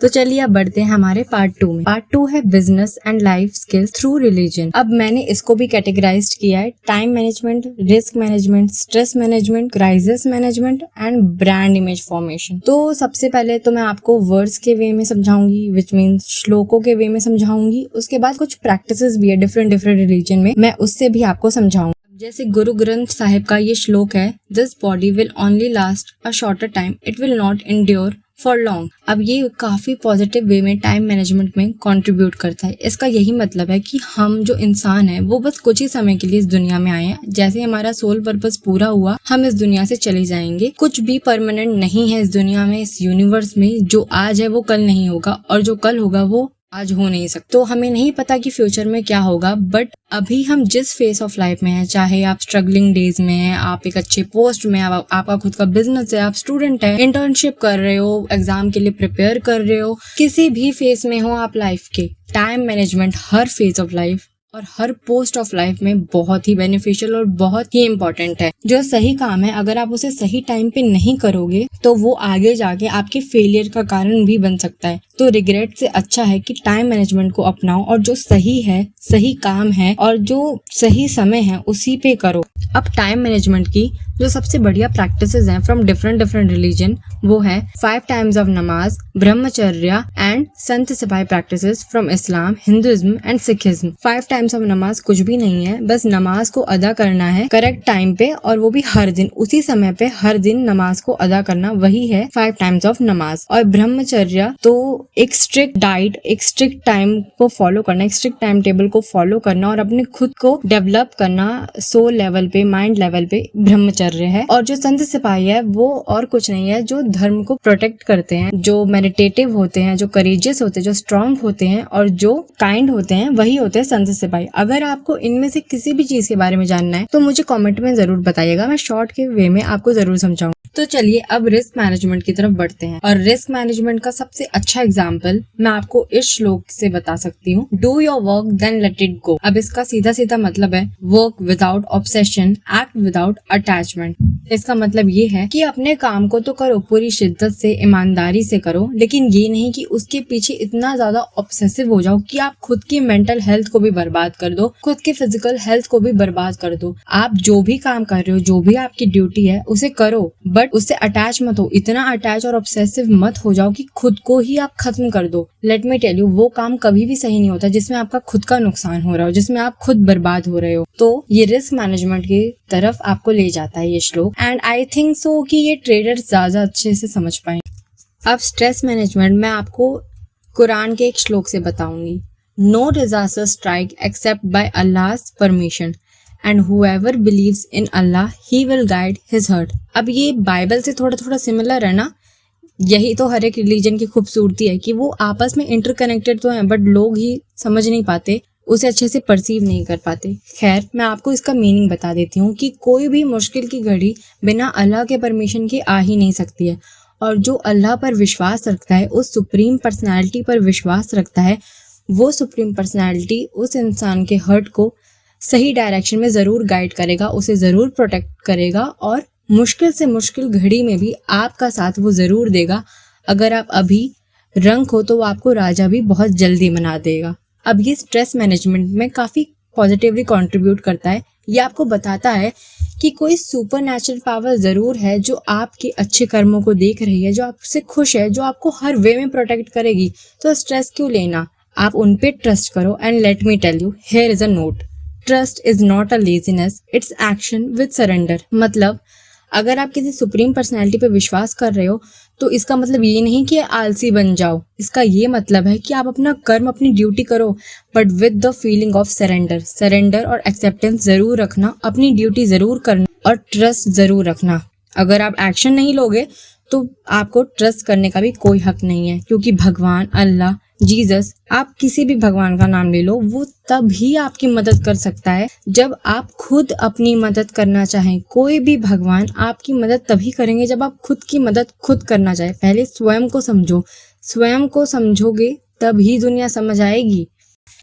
तो चलिए अब बढ़ते हैं हमारे पार्ट 2 में। पार्ट 2 है business and life skills through religion. अब मैंने इसको भी कैटेगराइज्ड किया है time management, risk management, stress management, crisis management and brand image formation. तो सबसे पहले तो मैं आपको वर्ड्स के वे में समझाऊंगी, विच मीन्स श्लोकों के वे में समझाऊंगी। उसके बाद कुछ प्रैक्टिसेस भी है डिफरेंट रिलीजन में, मैं उससे भी आपको समझाऊंगी। जैसे गुरु ग्रंथ साहिब का ये श्लोक है, this body will only last a shorter time, it will not endure for long. अब ये काफी पॉजिटिव वे में टाइम मैनेजमेंट में कंट्रीब्यूट करता है। इसका यही मतलब है कि हम जो इंसान है वो बस कुछ ही समय के लिए इस दुनिया में आए हैं। जैसे हमारा सोल पर्पस पूरा हुआ, हम इस दुनिया से चले जाएंगे। कुछ भी परमानेंट नहीं है इस दुनिया में, इस यूनिवर्स में। जो आज है वो कल नहीं होगा, और जो कल होगा वो आज हो नहीं सकता। तो हमें नहीं पता कि फ्यूचर में क्या होगा, बट अभी हम जिस फेस ऑफ लाइफ में हैं, चाहे आप स्ट्रगलिंग डेज में हैं, आप एक अच्छे पोस्ट में, आपका खुद का बिजनेस है, आप स्टूडेंट है, इंटर्नशिप कर रहे हो, एग्जाम के लिए प्रिपेयर कर रहे हो, किसी भी फेस में हो आप लाइफ के, time management her phase of life और हर पोस्ट ऑफ लाइफ में बहुत ही बेनिफिशियल और बहुत ही इम्पोर्टेंट है। जो सही काम है, अगर आप उसे सही टाइम पे नहीं करोगे तो वो आगे जाके आपके फेलियर का कारण भी बन सकता है। तो रिग्रेट से अच्छा है कि टाइम मैनेजमेंट को अपनाओ और जो सही है, सही काम है और जो सही समय है उसी पे करो। अब टाइम मैनेजमेंट की जो सबसे बढ़िया प्रैक्टिसेस हैं फ्रॉम डिफरेंट रिलीजन, वो है 5 टाइम्स ऑफ नमाज, ब्रह्मचर्य एंड संत सिपाही practices from Islam, Hinduism and Sikhism. 5 times of नमाज कुछ भी नहीं है, बस नमाज को अदा करना है करेक्ट टाइम पे, और वो भी हर दिन उसी समय पे हर दिन नमाज को अदा करना, वही है 5 टाइम्स ऑफ नमाज। और ब्रह्मचर्य तो एक स्ट्रिक्ट डाइट, एक स्ट्रिक्ट टाइम को फॉलो करना, एक स्ट्रिक्ट टाइम टेबल को फॉलो करना और अपने खुद को डेवलप करना सोल लेवल पे, माइंड लेवल पे ब्रह्मचर्य है। और जो संत सिपाही है वो और कुछ नहीं है, जो धर्म को प्रोटेक्ट करते हैं, जो मेडिटेटिव होते हैं, जो करेजियस होते हैं, जो स्ट्रांग होते हैं और जो काइंड होते हैं, वही होते हैं संत सिपाही। अगर आपको इनमें से किसी भी चीज के बारे में जानना है तो मुझे कमेंट में जरूर बताइएगा, मैं शॉर्ट के वे में आपको जरूर समझाऊंगा। तो चलिए अब रिस्क मैनेजमेंट की तरफ बढ़ते हैं। और रिस्क मैनेजमेंट का सबसे अच्छा एग्जाम्पल मैं आपको इस श्लोक से बता सकती हूँ, do your work then let it go. अब इसका सीधा सीधा मतलब है work without obsession, act without attachment. इसका मतलब ये है कि अपने काम को तो करो, पूरी शिद्दत से, ईमानदारी से करो, लेकिन ये नहीं कि उसके पीछे इतना ज्यादा ऑब्सेसिव हो जाओ कि आप खुद की मेंटल हेल्थ को भी बर्बाद कर दो, खुद की फिजिकल हेल्थ को भी बर्बाद कर दो। आप जो भी काम कर रहे हो, जो भी आपकी ड्यूटी है उसे करो, बट उससे अटैच मत हो, इतना अटैच और ऑब्सेसिव मत हो जाओ कि खुद को ही आप खत्म कर दो। लेट मी टेल यू, वो काम कभी भी सही नहीं होता जिसमें आपका खुद का नुकसान हो रहा हो, जिसमें आप खुद बर्बाद हो रहे हो। तो ये रिस्क मैनेजमेंट की तरफ आपको ले जाता है ये श्लोक, एंड आई थिंक सो कि ये ट्रेडर्स ज्यादा अच्छे से समझ पाएंगे। अब स्ट्रेस मैनेजमेंट मैं आपको कुरान के एक श्लोक से बताऊंगी, no disaster strike except by Allah's permission and whoever believes in Allah he will guide his heart। अब ये बाइबल से थोड़ा थोड़ा सिमिलर है ना, यही तो हर एक रिलीजन की खूबसूरती है कि वो आपस में इंटरकनेक्टेड तो हैं, बट लोग ही समझ नहीं पाते, उसे अच्छे से परसीव नहीं कर पाते। खैर, मैं आपको इसका मीनिंग बता देती हूँ कि कोई भी मुश्किल की घड़ी बिना अल्लाह के परमिशन के आ ही नहीं सकती है, और जो अल्लाह पर विश्वास रखता है, उस सुप्रीम पर्सनैलिटी पर विश्वास रखता है, वो सुप्रीम पर्सनैलिटी उस इंसान के हर्ट को सही डायरेक्शन में जरूर गाइड करेगा, उसे जरूर प्रोटेक्ट करेगा, और मुश्किल से मुश्किल घड़ी में भी आपका साथ वो जरूर देगा। अगर आप अभी रंक हो तो वो आपको राजा भी बहुत जल्दी बना देगा। अब ये स्ट्रेस मैनेजमेंट में काफी पॉजिटिवली कंट्रीब्यूट करता है। ये आपको बताता है कि कोई सुपर नेचुरल पावर जरूर है जो आपके अच्छे कर्मों को देख रही है, जो आपसे खुश है, जो आपको हर वे में प्रोटेक्ट करेगी। तो स्ट्रेस क्यों लेना, आप उन पे ट्रस्ट करो। And let me tell you, here is a note, trust is not a laziness, it's action with surrender. मतलब अगर आप किसी सुप्रीम पर्सनैलिटी पे विश्वास कर रहे हो तो इसका मतलब ये नहीं कि आलसी बन जाओ, इसका ये मतलब है कि आप अपना कर्म, अपनी ड्यूटी करो, but with the feeling of surrender और एक्सेप्टेंस जरूर रखना, अपनी ड्यूटी जरूर करना और ट्रस्ट जरूर रखना। अगर आप एक्शन नहीं लोगे तो आपको ट्रस्ट करने का भी कोई हक नहीं है, क्योंकि भगवान, अल्लाह, जीसस, आप किसी भी भगवान का नाम ले लो, वो तभी आपकी मदद कर सकता है जब आप खुद अपनी मदद करना चाहें। कोई भी भगवान आपकी मदद तभी करेंगे जब आप खुद की मदद खुद करना चाहें। पहले स्वयं को समझो, स्वयं को समझोगे तभी दुनिया समझ आएगी।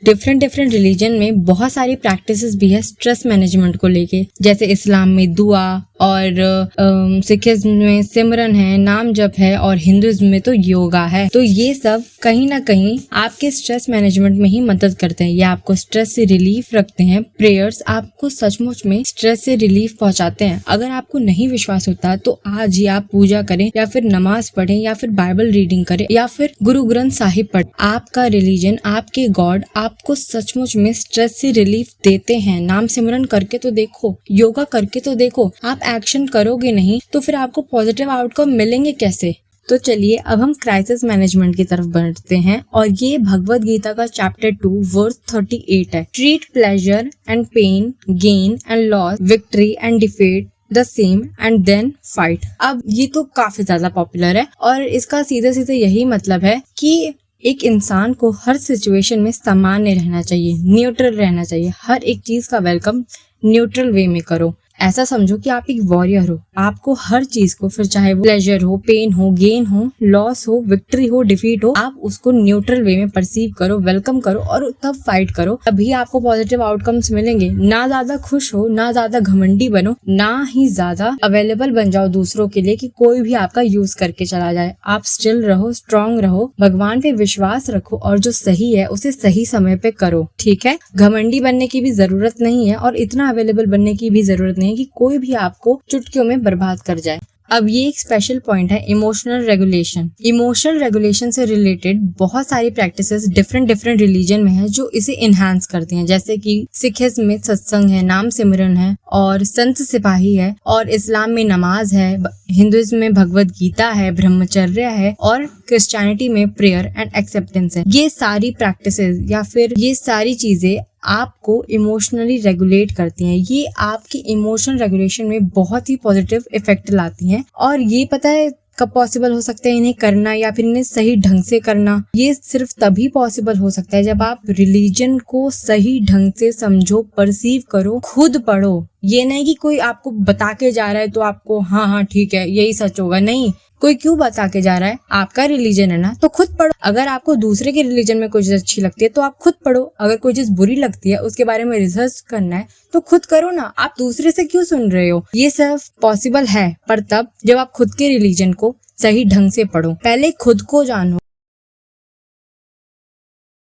डिफरेंट रिलीजन में बहुत सारी प्रैक्टिसेस भी है स्ट्रेस मैनेजमेंट को लेके, जैसे इस्लाम में दुआ और सिखिज्म में सिमरन है, नाम जप है, और हिंदुइज्म में तो योगा है। तो ये सब कहीं ना कहीं आपके स्ट्रेस मैनेजमेंट में ही मदद करते हैं। ये आपको स्ट्रेस से रिलीफ रखते हैं। प्रेयर्स आपको सचमुच में स्ट्रेस से रिलीफ पहुंचाते हैं। अगर आपको नहीं विश्वास होता तो आज ही आप पूजा करें, या फिर नमाज पढ़ें, या फिर बाइबल रीडिंग करें, या फिर गुरु ग्रंथ साहिब पढ़ें। आपका रिलीजन, आपके गॉड आपको सचमुच में स्ट्रेस से रिलीफ देते हैं। नाम सिमरन करके तो देखो, योगा करके तो देखो। आप एक्शन करोगे नहीं तो फिर आपको पॉजिटिव आउटकम मिलेंगे कैसे? तो चलिए अब हम क्राइसिस मैनेजमेंट की तरफ बढ़ते हैं, और ये भगवत गीता का चैप्टर 2 वर्स 38 है। Treat pleasure and pain, gain and loss, victory and defeat the same and then fight. अब ये तो काफी ज्यादा पॉपुलर है, और इसका सीधे सीधे यही मतलब है कि एक इंसान को हर सिचुएशन में सामान्य रहना चाहिए, न्यूट्रल रहना चाहिए। हर एक चीज का वेलकम न्यूट्रल वे में करो। ऐसा समझो कि आप एक वॉरियर हो। आपको हर चीज को, फिर चाहे वो प्लेजर हो, पेन हो, गेन हो, लॉस हो, विक्ट्री हो, डिफीट हो, आप उसको न्यूट्रल वे में परसीव करो, वेलकम करो, और तब फाइट करो। तभी आपको पॉजिटिव आउटकम्स मिलेंगे। ना ज्यादा खुश हो, ना ज्यादा घमंडी बनो, ना ही ज्यादा अवेलेबल बन जाओ दूसरों के लिए कि कोई भी आपका यूज करके चला जाए। आप स्टिल रहो, स्ट्रांग रहो, भगवान पे विश्वास रखो, और जो सही है उसे सही समय पे करो। ठीक है, घमंडी बनने की भी जरूरत नहीं है, और इतना अवेलेबल बनने की भी जरूरत नहीं कि कोई भी आपको चुटकियों में बर्बाद कर जाए। अब ये एक स्पेशल पॉइंट है, इमोशनल रेगुलेशन। इमोशनल रेगुलेशन से रिलेटेड बहुत सारी प्रैक्टिसेस डिफरेंट रिलीजन में है जो इसे इनहांस करती हैं। जैसे कि सिखिज्म में सत्संग है, नाम सिमरन है, और संत सिपाही है, और इस्लाम में नमाज है, हिंदुइज्म में भगवत गीता है, ब्रह्मचर्य है, और क्रिश्चियनिटी में प्रेयर एंड एक्सेप्टेंस है। ये सारी प्रैक्टिसेस या फिर ये सारी चीजें आपको इमोशनली रेगुलेट करती हैं। ये आपकी इमोशनल रेगुलेशन में बहुत ही पॉजिटिव इफेक्ट लाती हैं, और ये पता है कब पॉसिबल हो सकता है इन्हें करना, या फिर इन्हें सही ढंग से करना? ये सिर्फ तभी पॉसिबल हो सकता है जब आप रिलीजन को सही ढंग से समझो, परसीव करो, खुद पढ़ो। ये नहीं कि कोई आपको बता के जा रहा है तो आपको हाँ ठीक है यही सच होगा। नहीं, कोई क्यों बता के जा रहा है? आपका रिलीजन है ना, तो खुद पढ़ो। अगर आपको दूसरे के रिलीजन में कोई चीज अच्छी लगती है तो आप खुद पढ़ो। अगर कोई चीज बुरी लगती है, उसके बारे में रिसर्च करना है, तो खुद करो ना। आप दूसरे से क्यों सुन रहे हो? ये सिर्फ पॉसिबल है पर तब जब आप खुद के रिलीजन को सही ढंग से पढ़ो। पहले खुद को जानो।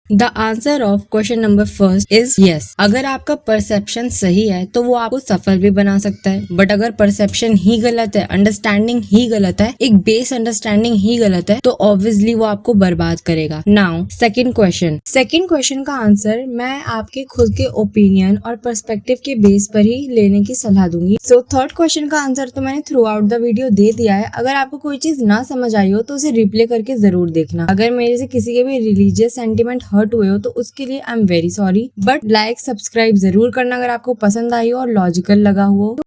The answer of question number first is yes. अगर आपका परसेप्शन सही है तो वो आपको सफल भी बना सकता है, बट अगर परसेप्शन ही गलत है, अंडरस्टैंडिंग ही गलत है, एक बेस अंडरस्टैंडिंग ही गलत है, तो ऑब्वियसली वो आपको बर्बाद करेगा। नाउ सेकंड क्वेश्चन का आंसर मैं आपके खुद के ओपिनियन और पर्सपेक्टिव के बेस पर ही लेने की सलाह दूंगी। सो थर्ड क्वेश्चन का आंसर तो मैंने थ्रू आउट द वीडियो दे दिया है। अगर आपको कोई चीज ना समझ आई हो तो उसे रिप्ले करके जरूर देखना। अगर मेरे से किसी के भी रिलीजियस सेंटिमेंट हर्ट हुए हो तो उसके लिए I am very sorry, but like subscribe जरूर करना अगर आपको पसंद आई हो और लॉजिकल लगा हुआ हो।